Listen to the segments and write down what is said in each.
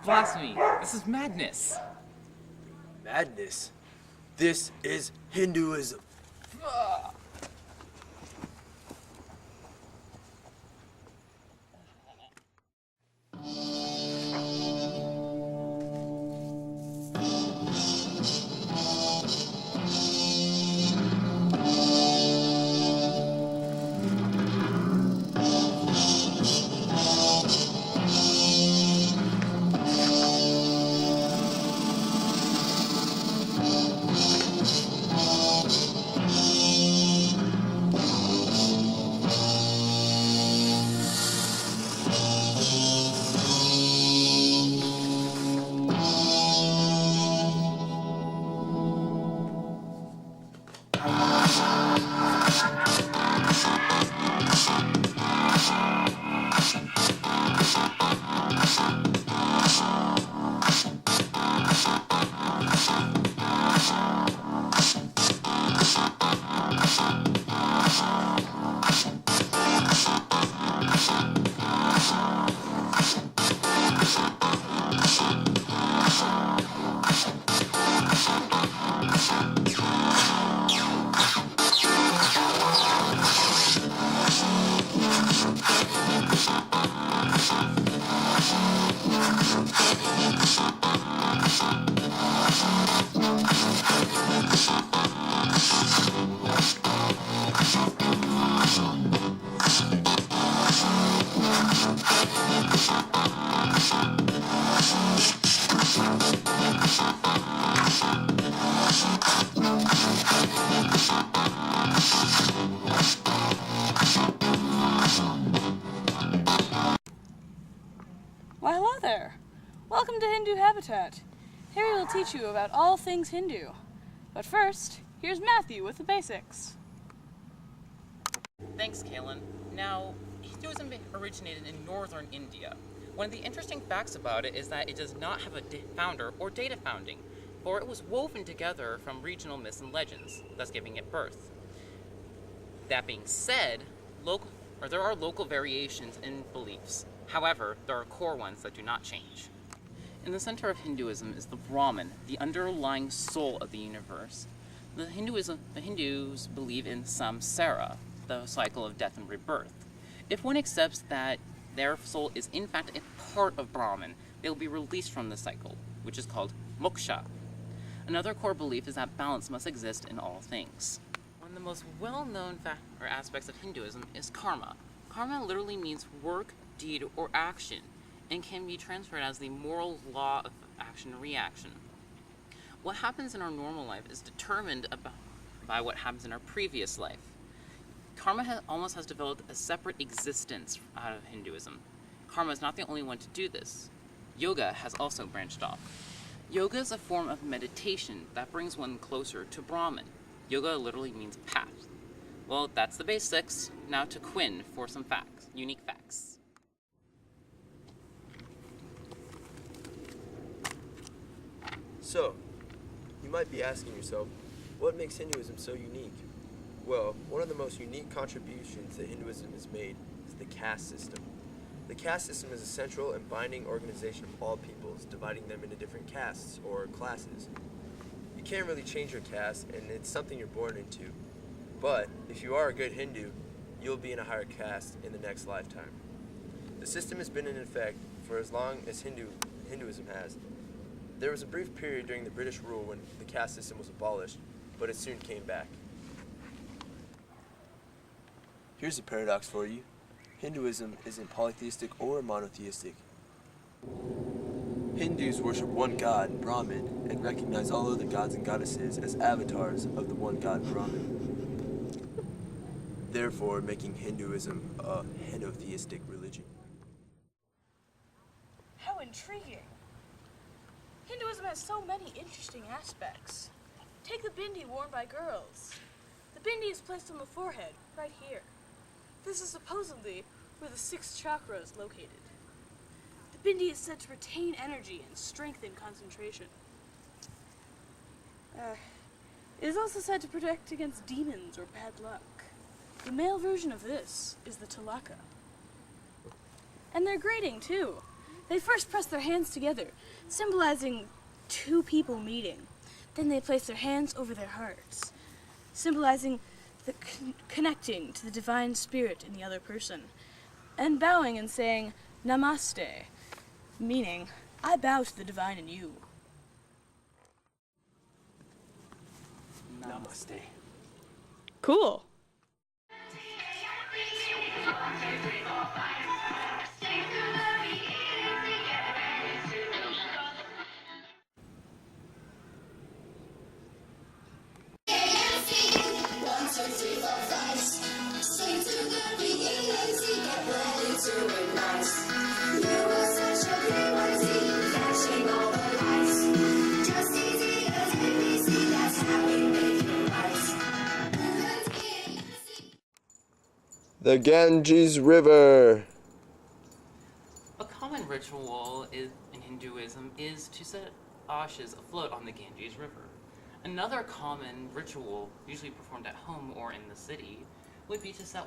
Blasphemy! This is madness! Madness? This is Hinduism. Why, hello there. Welcome to Hindu Habitat. Here we will teach you about all things Hindu. But first, here's Matthew with the basics. Thanks, Kalen. Now, Hinduism originated in northern India. One of the interesting facts about it is that it does not have a founder or date of founding, for it was woven together from regional myths and legends, thus giving it birth. That being said, there are local variations in beliefs. However, there are core ones that do not change. In the center of Hinduism is the Brahman, the underlying soul of the universe. The Hindus believe in samsara, the cycle of death and rebirth. If one accepts that their soul is in fact a part of Brahman, they will be released from the cycle, which is called moksha. Another core belief is that balance must exist in all things. One of the most well-known aspects of Hinduism is karma. Karma literally means work, deed, or action, and can be transferred as the moral law of action and reaction. What happens in our normal life is determined by what happens in our previous life. Karma almost has developed a separate existence out of Hinduism. Karma is not the only one to do this. Yoga has also branched off. Yoga is a form of meditation that brings one closer to Brahman. Yoga literally means path. Well, that's the basics. Now to Quinn for some facts, unique facts. So, you might be asking yourself, what makes Hinduism so unique? Well, one of the most unique contributions that Hinduism has made is the caste system. The caste system is a central and binding organization of all peoples, dividing them into different castes or classes. You can't really change your caste, and it's something you're born into. But if you are a good Hindu, you'll be in a higher caste in the next lifetime. The system has been in effect for as long as Hinduism has. There was a brief period during the British rule when the caste system was abolished, but it soon came back. Here's a paradox for you. Hinduism isn't polytheistic or monotheistic. Hindus worship one god, Brahman, and recognize all other gods and goddesses as avatars of the one god, Brahman. Therefore, making Hinduism a henotheistic religion. How intriguing. Hinduism has so many interesting aspects. Take the bindi worn by girls. The bindi is placed on the forehead, right here. This is supposedly where the 6 chakras located. The bindi is said to retain energy and strengthen concentration. It is also said to protect against demons or bad luck. The male version of this is the tilaka. And their grading, too. They first press their hands together, symbolizing two people meeting. Then they place their hands over their hearts, symbolizing the connecting to the divine spirit in the other person, and bowing and saying namaste, meaning I bow to the divine in you. Namaste. Cool. The Ganges River. A common ritual in Hinduism is to set ashes afloat on the Ganges River. Another common ritual, usually performed at home or in the city, would be to set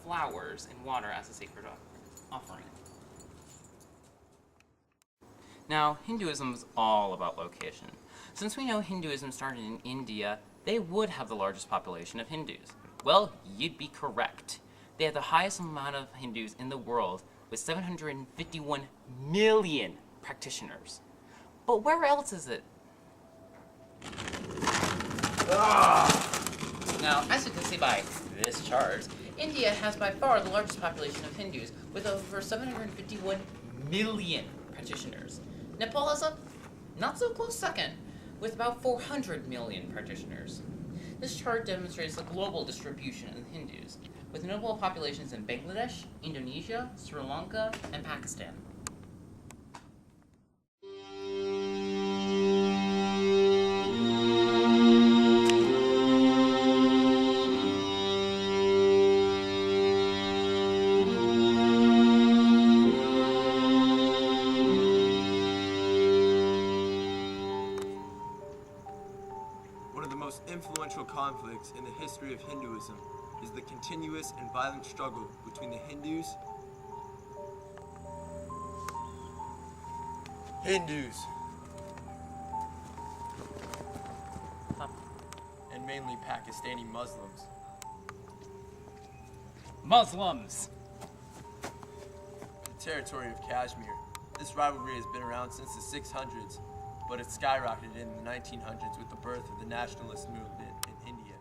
flowers in water as a sacred offering. Now, Hinduism is all about location. Since we know Hinduism started in India, they would have the largest population of Hindus. Well, you'd be correct. They have the highest amount of Hindus in the world, with 751 million practitioners. But where else is it? Now, as you can see by this chart, India has by far the largest population of Hindus, with over 751 million practitioners. Nepal is a not so close second, with about 400 million practitioners. This chart demonstrates the global distribution of Hindus, with notable populations in Bangladesh, Indonesia, Sri Lanka, and Pakistan. One of the most influential conflicts in the history of Hinduism is the continuous and violent struggle between the Hindus and mainly Pakistani Muslims. Muslims! The territory of Kashmir. This rivalry has been around since the 600s, but it skyrocketed in the 1900s with the birth of the nationalist movement in India.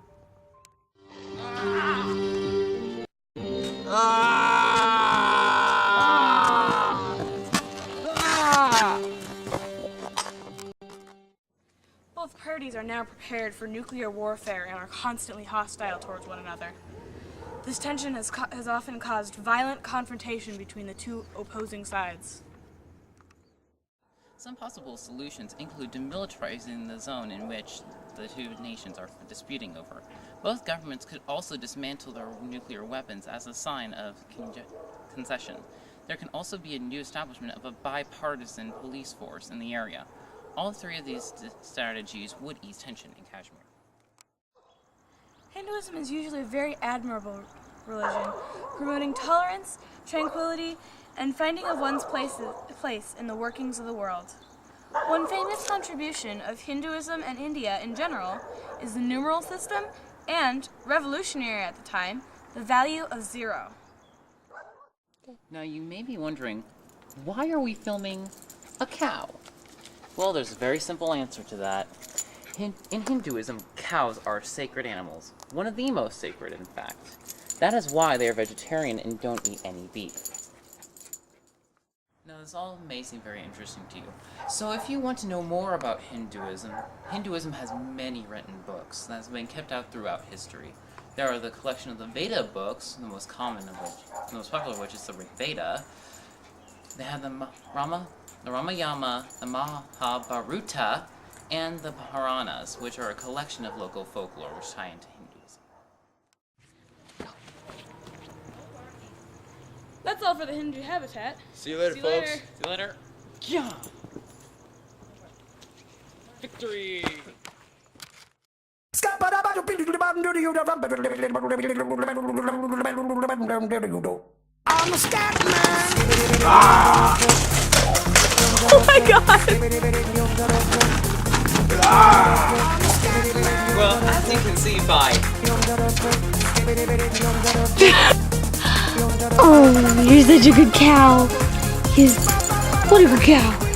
Both parties are now prepared for nuclear warfare and are constantly hostile towards one another. This tension has often caused violent confrontation between the two opposing sides. Some possible solutions include demilitarizing the zone in which the two nations are disputing over. Both governments could also dismantle their nuclear weapons as a sign of concession. There can also be a new establishment of a bipartisan police force in the area. All three of these strategies would ease tension in Kashmir. Hinduism is usually a very admirable religion, promoting tolerance, tranquility, and finding of one's place in the workings of the world. One famous contribution of Hinduism and India in general is the numeral system and, revolutionary at the time, the value of 0. Now you may be wondering, why are we filming a cow? Well, there's a very simple answer to that. In Hinduism, cows are sacred animals, one of the most sacred, in fact. That is why they are vegetarian and don't eat any beef. Now, this all may seem very interesting to you. So if you want to know more about Hinduism, Hinduism has many written books that have been kept out throughout history. There are the collection of the Veda books, the most common of which, the most popular of which is the Rig Veda. They have the Ramayana, the Mahabharata, and the Puranas, which are a collection of local folklore which tie into Hinduism. That's all for the Hindu habitat. See you later, See you folks. later. See you later. Yeah! Victory! I'm a scat man. Oh my god! Well, as you can see by... Oh, you're such a good cow. What a good cow.